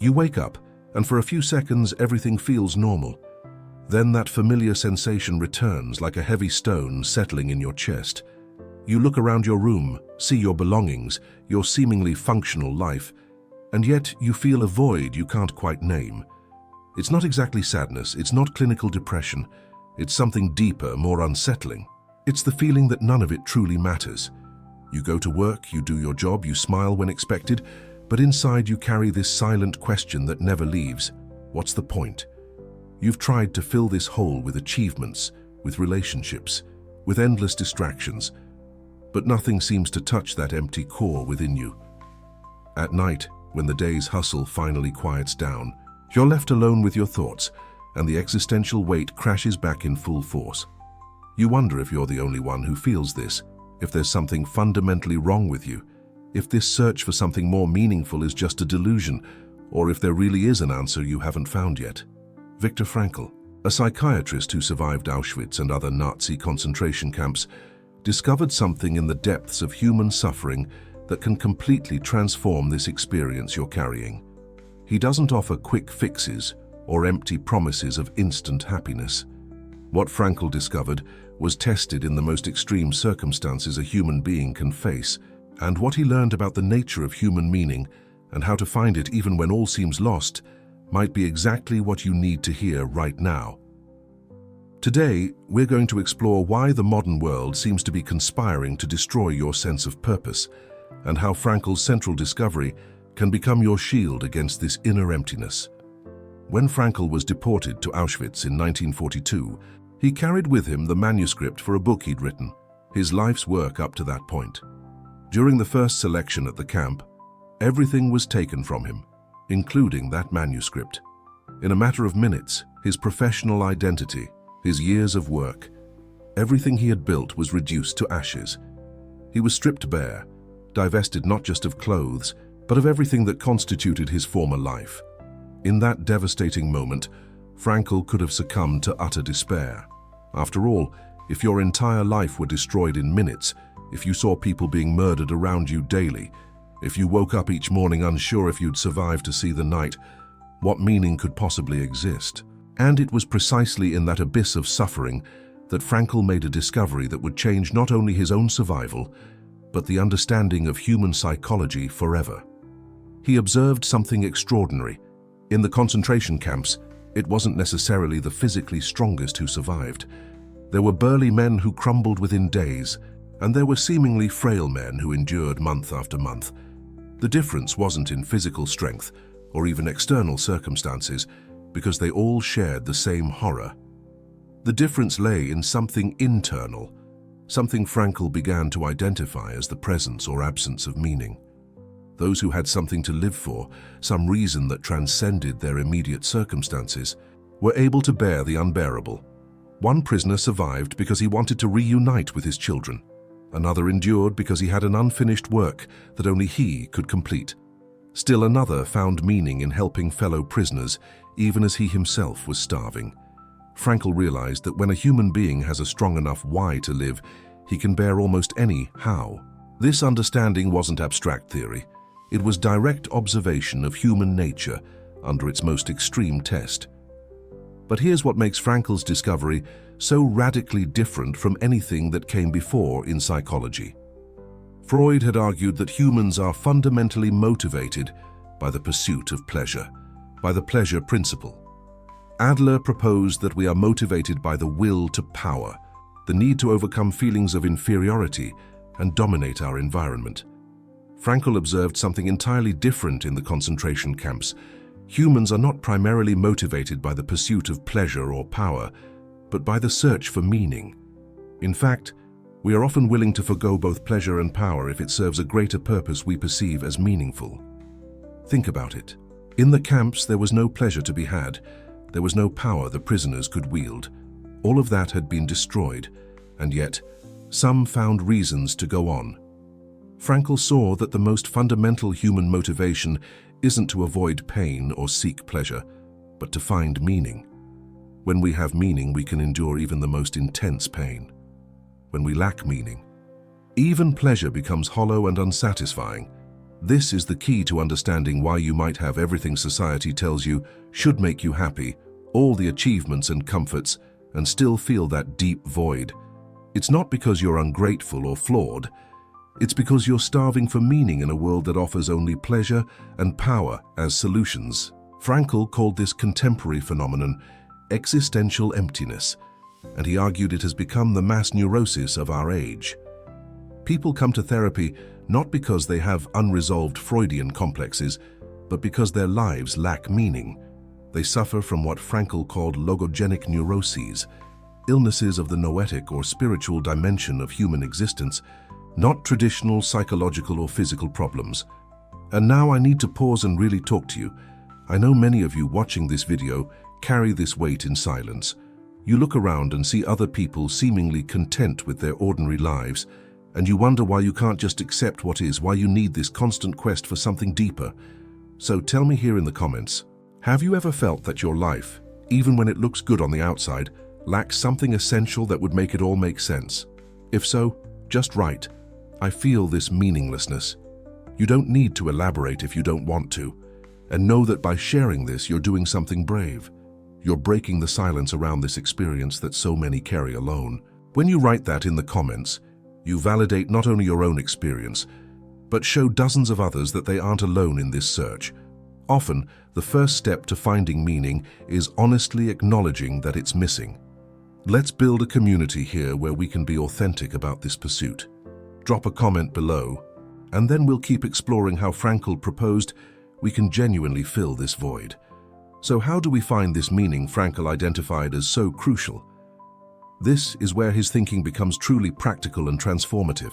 You wake up, and for a few seconds everything feels normal. Then that familiar sensation returns like a heavy stone settling in your chest. You look around your room, see your belongings, your seemingly functional life, and yet you feel a void you can't quite name. It's not exactly sadness, it's not clinical depression, it's something deeper, more unsettling. It's the feeling that none of it truly matters. You go to work, you do your job, you smile when expected, but inside you carry this silent question that never leaves. What's the point? You've tried to fill this hole with achievements, with relationships, with endless distractions, but nothing seems to touch that empty core within you. At night, when the day's hustle finally quiets down, you're left alone with your thoughts, and the existential weight crashes back in full force. You wonder if you're the only one who feels this, if there's something fundamentally wrong with you, if this search for something more meaningful is just a delusion, or if there really is an answer you haven't found yet. Viktor Frankl, a psychiatrist who survived Auschwitz and other Nazi concentration camps, discovered something in the depths of human suffering that can completely transform this experience you're carrying. He doesn't offer quick fixes or empty promises of instant happiness. What Frankl discovered was tested in the most extreme circumstances a human being can face, and what he learned about the nature of human meaning and how to find it even when all seems lost might be exactly what you need to hear right now. Today, we're going to explore why the modern world seems to be conspiring to destroy your sense of purpose, and how Frankl's central discovery can become your shield against this inner emptiness. When Frankl was deported to Auschwitz in 1942, he carried with him the manuscript for a book he'd written, his life's work up to that point. During the first selection at the camp, everything was taken from him, including that manuscript. In a matter of minutes, his professional identity, his years of work, everything he had built was reduced to ashes. He was stripped bare, divested not just of clothes, but of everything that constituted his former life. In that devastating moment, Frankl could have succumbed to utter despair. After all, if your entire life were destroyed in minutes, if you saw people being murdered around you daily, if you woke up each morning unsure if you'd survive to see the night, what meaning could possibly exist? And it was precisely in that abyss of suffering that Frankl made a discovery that would change not only his own survival, but the understanding of human psychology forever. He observed something extraordinary. In the concentration camps, it wasn't necessarily the physically strongest who survived. There were burly men who crumbled within days, and there were seemingly frail men who endured month after month. The difference wasn't in physical strength or even external circumstances, because they all shared the same horror. The difference lay in something internal, something Frankl began to identify as the presence or absence of meaning. Those who had something to live for, some reason that transcended their immediate circumstances, were able to bear the unbearable. One prisoner survived because he wanted to reunite with his children. Another endured because he had an unfinished work that only he could complete. Still another found meaning in helping fellow prisoners, even as he himself was starving. Frankl realized that when a human being has a strong enough why to live, he can bear almost any how. This understanding wasn't abstract theory. It was direct observation of human nature under its most extreme test. But here's what makes Frankl's discovery so radically different from anything that came before in psychology. Freud had argued that humans are fundamentally motivated by the pursuit of pleasure, by the pleasure principle. Adler proposed that we are motivated by the will to power, the need to overcome feelings of inferiority and dominate our environment. Frankl observed something entirely different in the concentration camps. Humans are not primarily motivated by the pursuit of pleasure or power, but by the search for meaning. In fact, we are often willing to forgo both pleasure and power if it serves a greater purpose we perceive as meaningful. Think about it. In the camps, there was no pleasure to be had. There was no power the prisoners could wield. All of that had been destroyed, and yet, some found reasons to go on. Frankl saw that the most fundamental human motivation isn't to avoid pain or seek pleasure, but to find meaning. When we have meaning, we can endure even the most intense pain. When we lack meaning, even pleasure becomes hollow and unsatisfying. This is the key to understanding why you might have everything society tells you should make you happy, all the achievements and comforts, and still feel that deep void. It's not because you're ungrateful or flawed. It's because you're starving for meaning in a world that offers only pleasure and power as solutions. Frankl called this contemporary phenomenon existential emptiness, and he argued it has become the mass neurosis of our age. People come to therapy not because they have unresolved Freudian complexes, but because their lives lack meaning. They suffer from what Frankl called logogenic neuroses, illnesses of the noetic or spiritual dimension of human existence, not traditional psychological or physical problems. And now I need to pause and really talk to you. I know many of you watching this video carry this weight in silence. You look around and see other people seemingly content with their ordinary lives, and you wonder why you can't just accept what is, why you need this constant quest for something deeper. So tell me here in the comments, have you ever felt that your life, even when it looks good on the outside, lacks something essential that would make it all make sense? If so, just write, "I feel this meaninglessness." You don't need to elaborate if you don't want to. And know that by sharing this, you're doing something brave. You're breaking the silence around this experience that so many carry alone. When you write that in the comments, you validate not only your own experience, but show dozens of others that they aren't alone in this search. Often, the first step to finding meaning is honestly acknowledging that it's missing. Let's build a community here where we can be authentic about this pursuit. Drop a comment below, and then we'll keep exploring how Frankl proposed we can genuinely fill this void. So how do we find this meaning Frankl identified as so crucial? This is where his thinking becomes truly practical and transformative.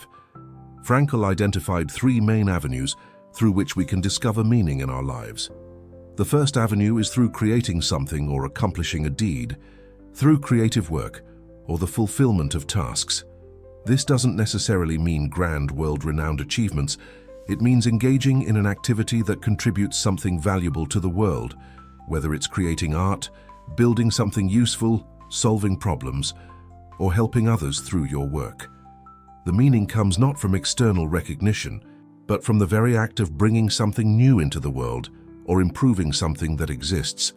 Frankl identified three main avenues through which we can discover meaning in our lives. The first avenue is through creating something or accomplishing a deed, through creative work or the fulfillment of tasks. This doesn't necessarily mean grand world-renowned achievements. It means engaging in an activity that contributes something valuable to the world, whether it's creating art, building something useful, solving problems, or helping others through your work. The meaning comes not from external recognition, but from the very act of bringing something new into the world or improving something that exists.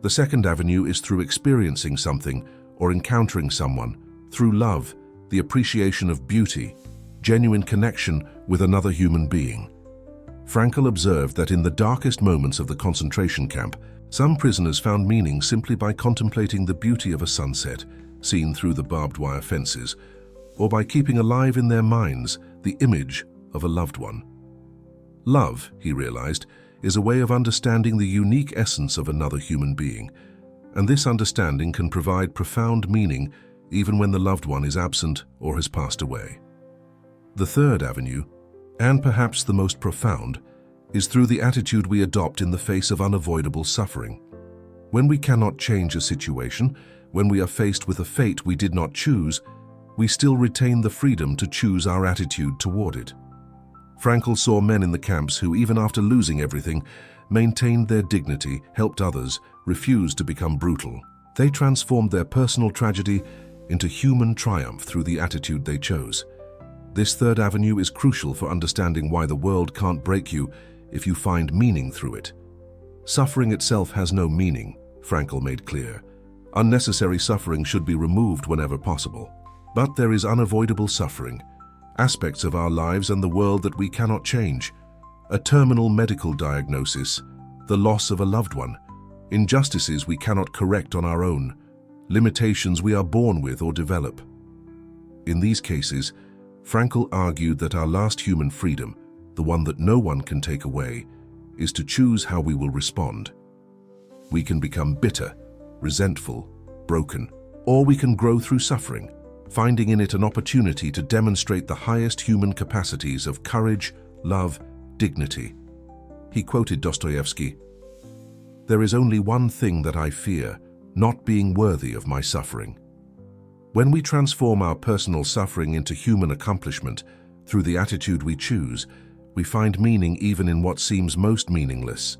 The second avenue is through experiencing something or encountering someone, through love, the appreciation of beauty, genuine connection with another human being. Frankl observed that in the darkest moments of the concentration camp, some prisoners found meaning simply by contemplating the beauty of a sunset seen through the barbed wire fences, or by keeping alive in their minds the image of a loved one. Love, he realized, is a way of understanding the unique essence of another human being, and this understanding can provide profound meaning even when the loved one is absent or has passed away. The third avenue, and perhaps the most profound, is through the attitude we adopt in the face of unavoidable suffering. When we cannot change a situation, when we are faced with a fate we did not choose, we still retain the freedom to choose our attitude toward it. Frankl saw men in the camps who, even after losing everything, maintained their dignity, helped others, refused to become brutal. They transformed their personal tragedy into human triumph through the attitude they chose. This third avenue is crucial for understanding why the world can't break you if you find meaning through it. Suffering itself has no meaning, Frankl made clear. Unnecessary suffering should be removed whenever possible. But there is unavoidable suffering, aspects of our lives and the world that we cannot change. A terminal medical diagnosis, the loss of a loved one, injustices we cannot correct on our own, limitations we are born with or develop. In these cases, Frankl argued that our last human freedom, the one that no one can take away, is to choose how we will respond. We can become bitter, resentful, broken, or we can grow through suffering, finding in it an opportunity to demonstrate the highest human capacities of courage, love, dignity. He quoted Dostoevsky, "There is only one thing that I fear, not being worthy of my suffering." When we transform our personal suffering into human accomplishment through the attitude we choose, we find meaning even in what seems most meaningless.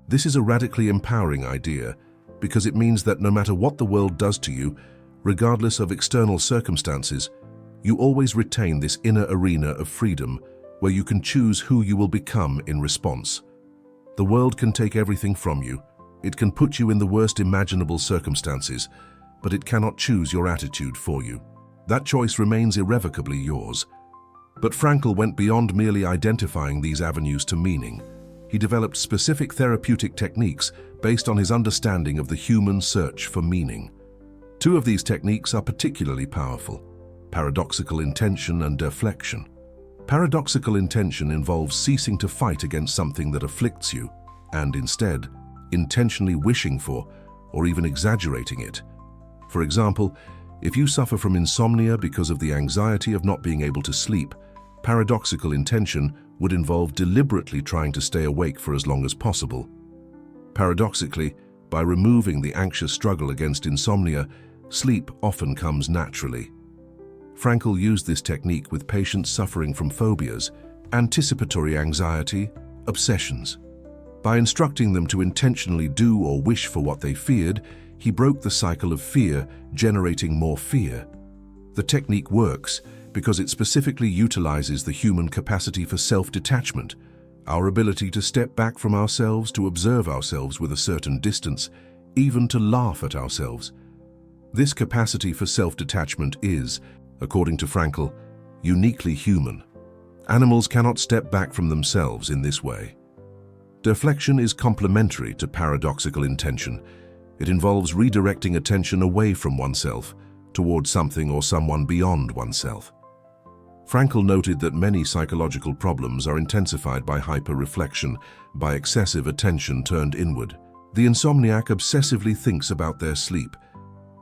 This is a radically empowering idea because it means that no matter what the world does to you, regardless of external circumstances, you always retain this inner arena of freedom where you can choose who you will become in response. The world can take everything from you. It can put you in the worst imaginable circumstances, but it cannot choose your attitude for you. That choice remains irrevocably yours. But Frankl went beyond merely identifying these avenues to meaning. He developed specific therapeutic techniques based on his understanding of the human search for meaning. Two of these techniques are particularly powerful: paradoxical intention and deflection. Paradoxical intention involves ceasing to fight against something that afflicts you, and instead, intentionally wishing for, or even exaggerating it. For example, if you suffer from insomnia because of the anxiety of not being able to sleep, paradoxical intention would involve deliberately trying to stay awake for as long as possible. Paradoxically, by removing the anxious struggle against insomnia, sleep often comes naturally. Frankl used this technique with patients suffering from phobias, anticipatory anxiety, obsessions. By instructing them to intentionally do or wish for what they feared, he broke the cycle of fear, generating more fear. The technique works because it specifically utilizes the human capacity for self-detachment, our ability to step back from ourselves, to observe ourselves with a certain distance, even to laugh at ourselves. This capacity for self-detachment is, according to Frankl, uniquely human. Animals cannot step back from themselves in this way. Deflection is complementary to paradoxical intention. It involves redirecting attention away from oneself toward something or someone beyond oneself. Frankl noted that many psychological problems are intensified by hyper-reflection, by excessive attention turned inward. The insomniac obsessively thinks about their sleep.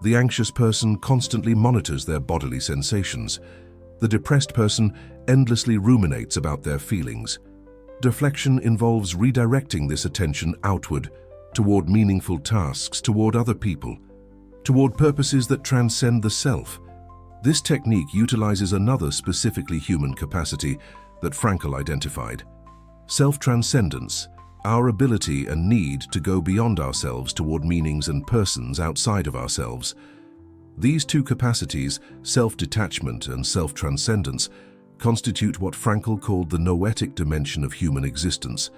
The anxious person constantly monitors their bodily sensations. The depressed person endlessly ruminates about their feelings. Deflection involves redirecting this attention outward, toward meaningful tasks, toward other people, toward purposes that transcend the self. This technique utilizes another specifically human capacity that Frankl identified: self-transcendence, our ability and need to go beyond ourselves toward meanings and persons outside of ourselves. These two capacities, self-detachment and self-transcendence, constitute what Frankl called the noetic dimension of human existence.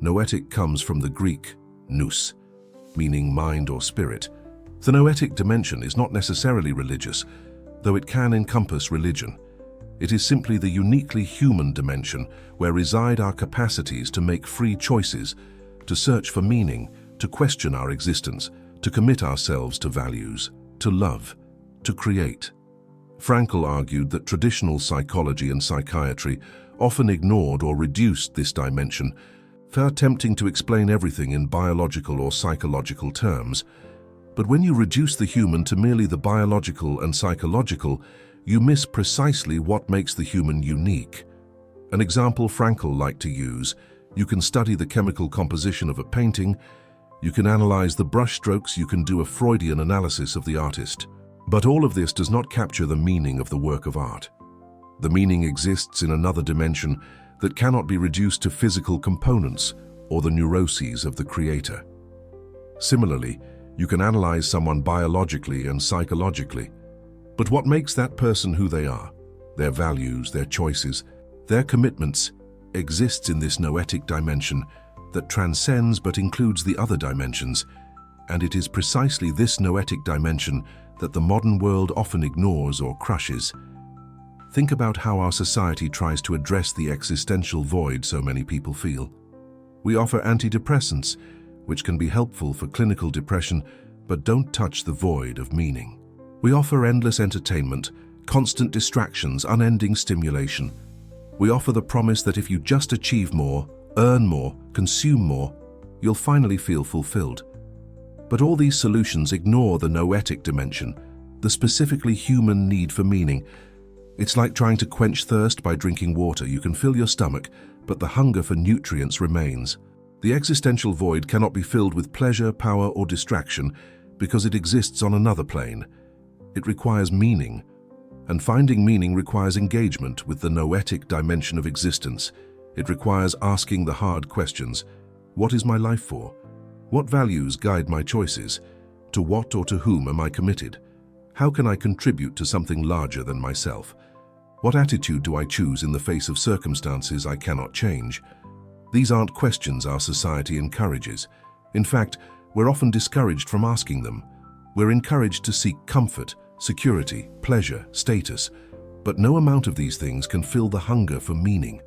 Noetic comes from the Greek nous, meaning mind or spirit. The noetic dimension is not necessarily religious, though it can encompass religion. It is simply the uniquely human dimension where reside our capacities to make free choices, to search for meaning, to question our existence, to commit ourselves to values, to love, to create. Frankl argued that traditional psychology and psychiatry often ignored or reduced this dimension, attempting to explain everything in biological or psychological terms. But when you reduce the human to merely the biological and psychological, you miss precisely what makes the human unique. An example Frankl liked to use: you can study the chemical composition of a painting, you can analyze the brushstrokes, you can do a Freudian analysis of the artist. But all of this does not capture the meaning of the work of art. The meaning exists in another dimension that cannot be reduced to physical components or the neuroses of the creator. Similarly, you can analyze someone biologically and psychologically, but what makes that person who they are, their values, their choices, their commitments, exists in this noetic dimension that transcends but includes the other dimensions, and it is precisely this noetic dimension that the modern world often ignores or crushes. Think about how our society tries to address the existential void so many people feel. We offer antidepressants, which can be helpful for clinical depression, but don't touch the void of meaning. We offer endless entertainment, constant distractions, unending stimulation. We offer the promise that if you just achieve more, earn more, consume more, you'll finally feel fulfilled. But all these solutions ignore the noetic dimension, the specifically human need for meaning. It's like trying to quench thirst by drinking water. You can fill your stomach, but the hunger for nutrients remains. The existential void cannot be filled with pleasure, power, or distraction because it exists on another plane. It requires meaning, and finding meaning requires engagement with the noetic dimension of existence. It requires asking the hard questions. What is my life for? What values guide my choices? To what or to whom am I committed? How can I contribute to something larger than myself? What attitude do I choose in the face of circumstances I cannot change? These aren't questions our society encourages. In fact, we're often discouraged from asking them. We're encouraged to seek comfort, security, pleasure, status, but no amount of these things can fill the hunger for meaning.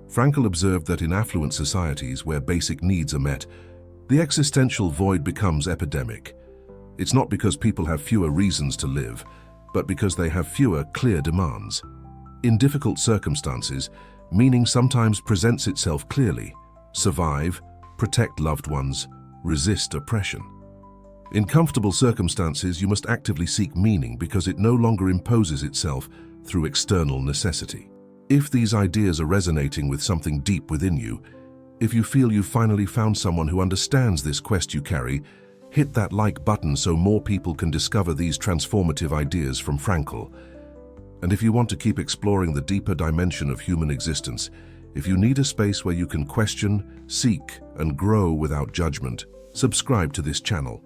Frankl observed that in affluent societies where basic needs are met, the existential void becomes epidemic. It's not because people have fewer reasons to live, but because they have fewer clear demands. In difficult circumstances, meaning sometimes presents itself clearly: survive, protect loved ones, resist oppression. In comfortable circumstances, you must actively seek meaning because it no longer imposes itself through external necessity. If these ideas are resonating with something deep within you, if you feel you've finally found someone who understands this quest you carry, hit that like button so more people can discover these transformative ideas from Frankl. And if you want to keep exploring the deeper dimension of human existence, if you need a space where you can question, seek, and grow without judgment, subscribe to this channel.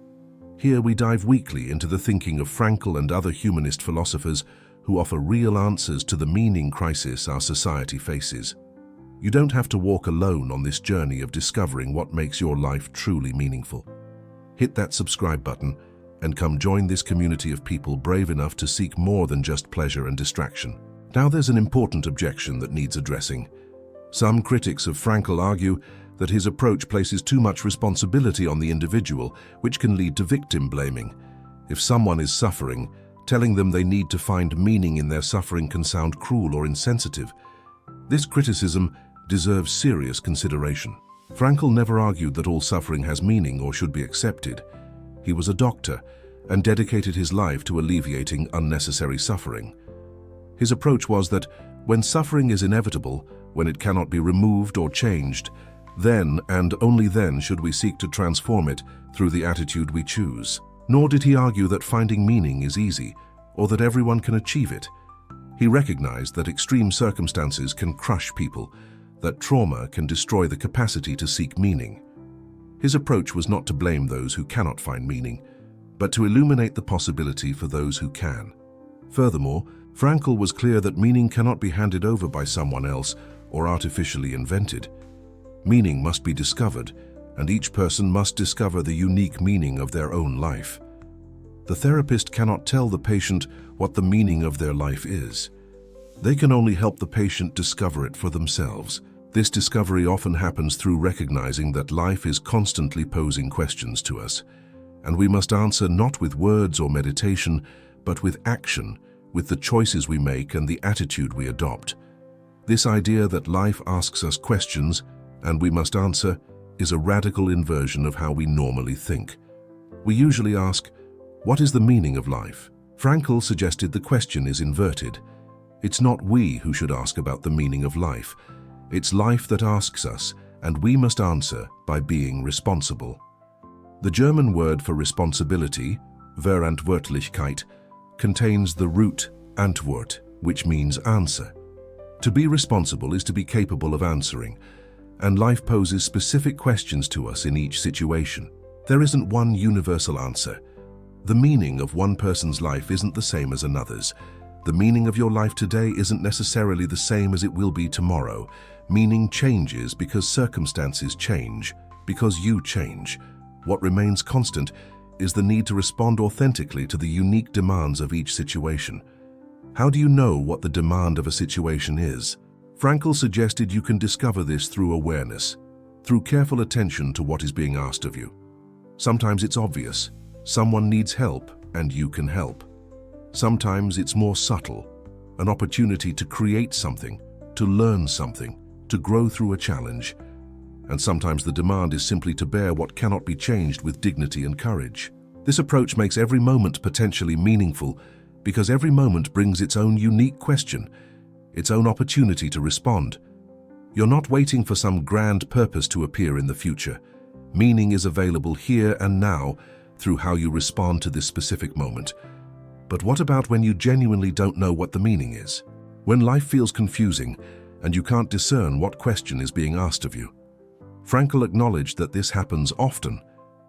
Here we dive weekly into the thinking of Frankl and other humanist philosophers who offer real answers to the meaning crisis our society faces. You don't have to walk alone on this journey of discovering what makes your life truly meaningful. Hit that subscribe button and come join this community of people brave enough to seek more than just pleasure and distraction. Now there's an important objection that needs addressing. Some critics of Frankl argue that his approach places too much responsibility on the individual, which can lead to victim blaming. If someone is suffering, telling them they need to find meaning in their suffering can sound cruel or insensitive. This criticism deserves serious consideration. Frankl never argued that all suffering has meaning or should be accepted. He was a doctor and dedicated his life to alleviating unnecessary suffering. His approach was that when suffering is inevitable, when it cannot be removed or changed, then and only then should we seek to transform it through the attitude we choose. Nor did he argue that finding meaning is easy or that everyone can achieve it. He recognized that extreme circumstances can crush people, that trauma can destroy the capacity to seek meaning. His approach was not to blame those who cannot find meaning, but to illuminate the possibility for those who can. Furthermore, Frankl was clear that meaning cannot be handed over by someone else or artificially invented. Meaning must be discovered, and each person must discover the unique meaning of their own life. The therapist cannot tell the patient what the meaning of their life is. They can only help the patient discover it for themselves. This discovery often happens through recognizing that life is constantly posing questions to us, and we must answer not with words or meditation, but with action, with the choices we make and the attitude we adopt. This idea that life asks us questions, and we must answer, is a radical inversion of how we normally think. We usually ask, what is the meaning of life? Frankl suggested the question is inverted. It's not we who should ask about the meaning of life. It's life that asks us, and we must answer by being responsible. The German word for responsibility, Verantwortlichkeit, contains the root Antwort, which means answer. To be responsible is to be capable of answering, and life poses specific questions to us in each situation. There isn't one universal answer. The meaning of one person's life isn't the same as another's. The meaning of your life today isn't necessarily the same as it will be tomorrow. Meaning changes because circumstances change, because you change. What remains constant is the need to respond authentically to the unique demands of each situation. How do you know what the demand of a situation is? Frankl suggested you can discover this through awareness, through careful attention to what is being asked of you. Sometimes it's obvious. Someone needs help, and you can help. Sometimes it's more subtle, an opportunity to create something, to learn something, to grow through a challenge. And sometimes the demand is simply to bear what cannot be changed with dignity and courage. This approach makes every moment potentially meaningful because every moment brings its own unique question, its own opportunity to respond. You're not waiting for some grand purpose to appear in the future. Meaning is available here and now through how you respond to this specific moment. But what about when you genuinely don't know what the meaning is? When life feels confusing and you can't discern what question is being asked of you? Frankl acknowledged that this happens often.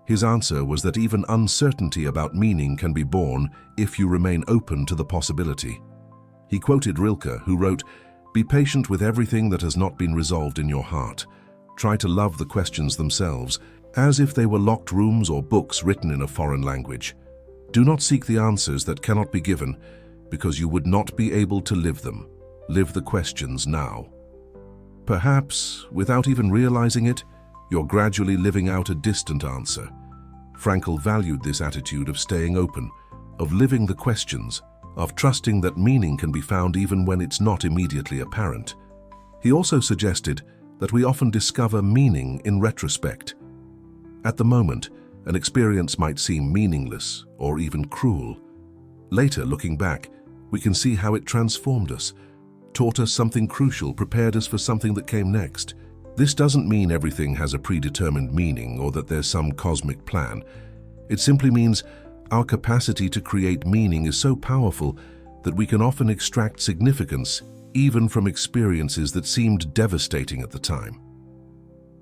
His answer was that even uncertainty about meaning can be born if you remain open to the possibility. He quoted Rilke, who wrote, "Be patient with everything that has not been resolved in your heart. Try to love the questions themselves, as if they were locked rooms or books written in a foreign language. Do not seek the answers that cannot be given, because you would not be able to live them. Live the questions now." Perhaps, without even realizing it, you're gradually living out a distant answer. Frankl valued this attitude of staying open, of living the questions, of trusting that meaning can be found even when it's not immediately apparent. He also suggested that we often discover meaning in retrospect. At the moment, an experience might seem meaningless or even cruel. Later, looking back, we can see how it transformed us, taught us something crucial, prepared us for something that came next. This doesn't mean everything has a predetermined meaning or that there's some cosmic plan. It simply means our capacity to create meaning is so powerful that we can often extract significance even from experiences that seemed devastating at the time.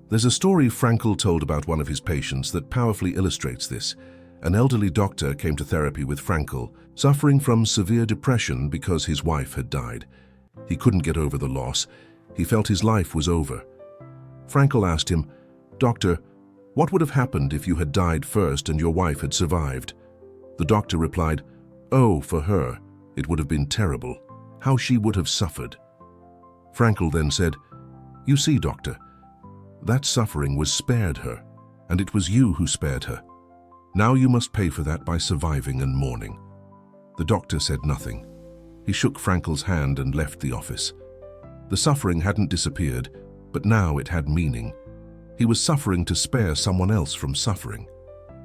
There's a story Frankl told about one of his patients that powerfully illustrates this. An elderly doctor came to therapy with Frankl, suffering from severe depression because his wife had died. He couldn't get over the loss. He felt his life was over. Frankl asked him, "Doctor, what would have happened if you had died first and your wife had survived?" The doctor replied, "Oh, for her, it would have been terrible. How she would have suffered." Frankl then said, "You see, doctor, that suffering was spared her, and it was you who spared her. Now you must pay for that by surviving and mourning." The doctor said nothing. He shook Frankl's hand and left the office. The suffering hadn't disappeared, but now it had meaning. He was suffering to spare someone else from suffering.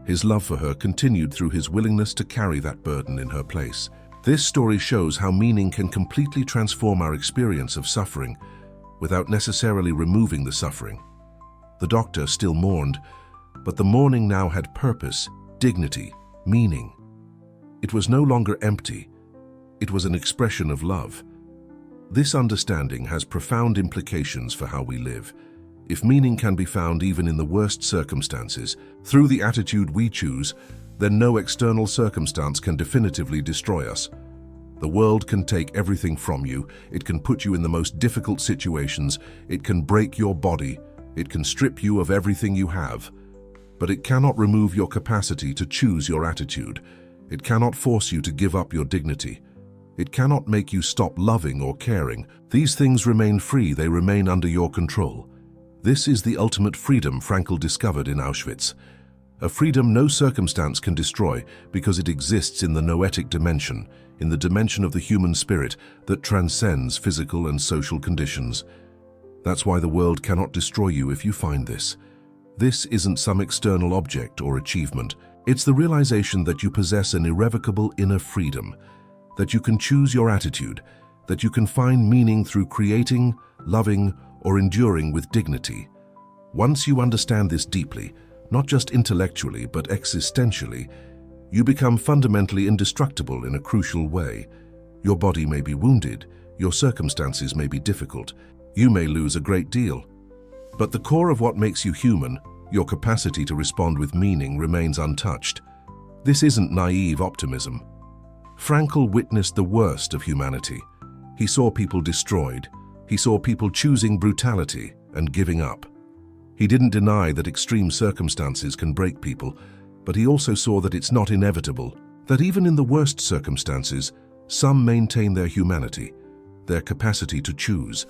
His love for her continued through his willingness to carry that burden in her place. This story shows how meaning can completely transform our experience of suffering without necessarily removing the suffering. The doctor still mourned, but the mourning now had purpose, dignity, meaning. It was no longer empty. It was an expression of love. This understanding has profound implications for how we live. If meaning can be found even in the worst circumstances, through the attitude we choose, then no external circumstance can definitively destroy us. The world can take everything from you. It can put you in the most difficult situations. It can break your body. It can strip you of everything you have. But it cannot remove your capacity to choose your attitude. It cannot force you to give up your dignity. It cannot make you stop loving or caring. These things remain free. They remain under your control. This is the ultimate freedom Frankl discovered in Auschwitz. A freedom no circumstance can destroy because it exists in the noetic dimension, in the dimension of the human spirit that transcends physical and social conditions. That's why the world cannot destroy you if you find this. This isn't some external object or achievement. It's the realization that you possess an irrevocable inner freedom, that you can choose your attitude, that you can find meaning through creating, loving, or enduring with dignity. Once you understand this deeply, not just intellectually but existentially, you become fundamentally indestructible in a crucial way. Your body may be wounded, your circumstances may be difficult, you may lose a great deal. But the core of what makes you human, your capacity to respond with meaning, remains untouched. This isn't naive optimism. Frankl witnessed the worst of humanity. He saw people destroyed. He saw people choosing brutality and giving up. He didn't deny that extreme circumstances can break people, but he also saw that it's not inevitable, that even in the worst circumstances, some maintain their humanity, their capacity to choose.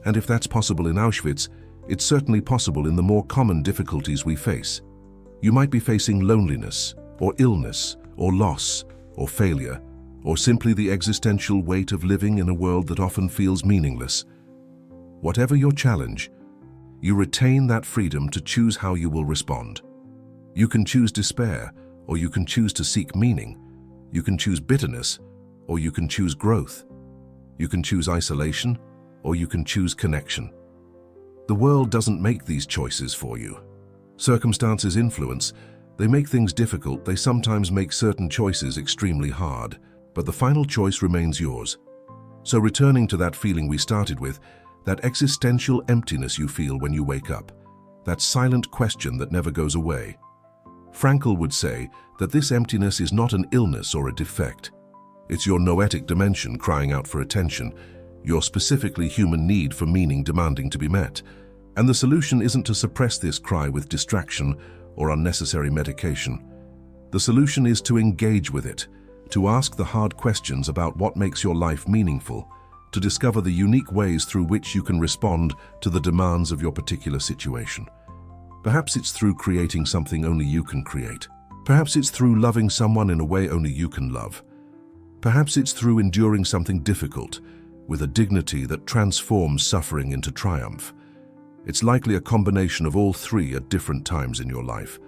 And if that's possible in Auschwitz, it's certainly possible in the more common difficulties we face. You might be facing loneliness, or illness, or loss, or failure, or simply the existential weight of living in a world that often feels meaningless. Whatever your challenge, you retain that freedom to choose how you will respond. You can choose despair, or you can choose to seek meaning. You can choose bitterness, or you can choose growth. You can choose isolation, or you can choose connection. The world doesn't make these choices for you. Circumstances influence. They make things difficult. They sometimes make certain choices extremely hard, but the final choice remains yours. So returning to that feeling we started with, that existential emptiness you feel when you wake up, that silent question that never goes away. Frankl would say that this emptiness is not an illness or a defect. It's your noetic dimension crying out for attention, your specifically human need for meaning demanding to be met. And the solution isn't to suppress this cry with distraction or unnecessary medication. The solution is to engage with it, to ask the hard questions about what makes your life meaningful, to discover the unique ways through which you can respond to the demands of your particular situation. Perhaps it's through creating something only you can create. Perhaps it's through loving someone in a way only you can love. Perhaps it's through enduring something difficult with a dignity that transforms suffering into triumph. It's likely a combination of all three at different times in your life.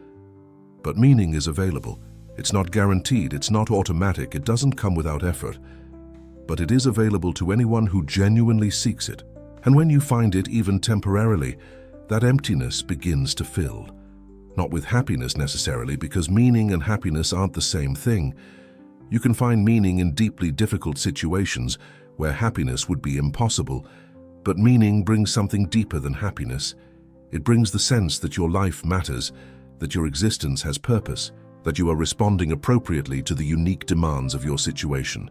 But meaning is available. It's not guaranteed, it's not automatic, it doesn't come without effort. But it is available to anyone who genuinely seeks it. And when you find it, even temporarily, that emptiness begins to fill. Not with happiness necessarily, because meaning and happiness aren't the same thing. You can find meaning in deeply difficult situations where happiness would be impossible, but meaning brings something deeper than happiness. It brings the sense that your life matters, that your existence has purpose, that you are responding appropriately to the unique demands of your situation.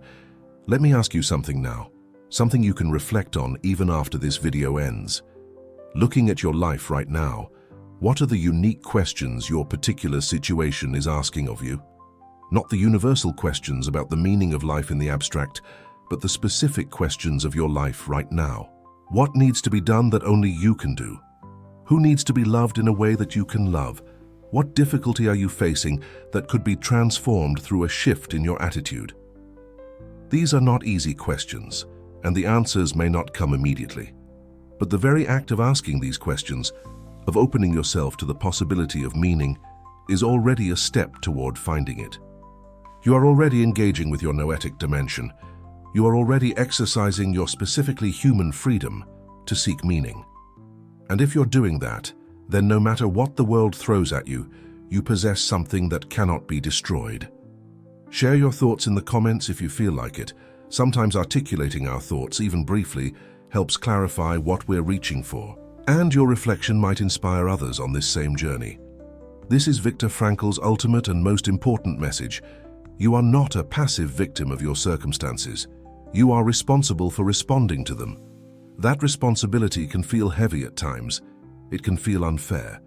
Let me ask you something now, something you can reflect on even after this video ends. Looking at your life right now, what are the unique questions your particular situation is asking of you? Not the universal questions about the meaning of life in the abstract, but the specific questions of your life right now. What needs to be done that only you can do? Who needs to be loved in a way that you can love? What difficulty are you facing that could be transformed through a shift in your attitude? These are not easy questions, and the answers may not come immediately. But the very act of asking these questions, of opening yourself to the possibility of meaning, is already a step toward finding it. You are already engaging with your noetic dimension. You are already exercising your specifically human freedom to seek meaning. And if you're doing that, then no matter what the world throws at you, you possess something that cannot be destroyed. Share your thoughts in the comments if you feel like it. Sometimes articulating our thoughts, even briefly, helps clarify what we're reaching for. And your reflection might inspire others on this same journey. This is Viktor Frankl's ultimate and most important message. You are not a passive victim of your circumstances. You are responsible for responding to them. That responsibility can feel heavy at times. It can feel unfair.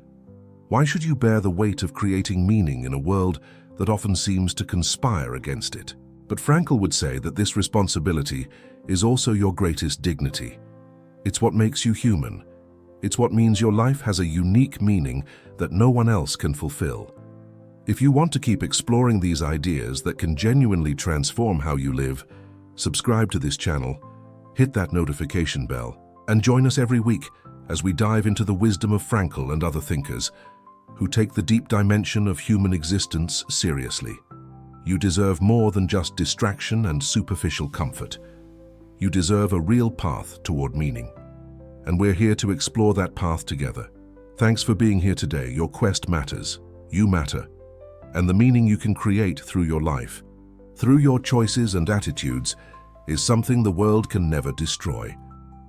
Why should you bear the weight of creating meaning in a world that often seems to conspire against it? But Frankl would say that this responsibility is also your greatest dignity. It's what makes you human. It's what means your life has a unique meaning that no one else can fulfill. If you want to keep exploring these ideas that can genuinely transform how you live, subscribe to this channel, hit that notification bell, and join us every week as we dive into the wisdom of Frankl and other thinkers who take the deep dimension of human existence seriously. You deserve more than just distraction and superficial comfort. You deserve a real path toward meaning. And we're here to explore that path together. Thanks for being here today. Your quest matters. You matter. And the meaning you can create through your life, through your choices and attitudes, is something the world can never destroy.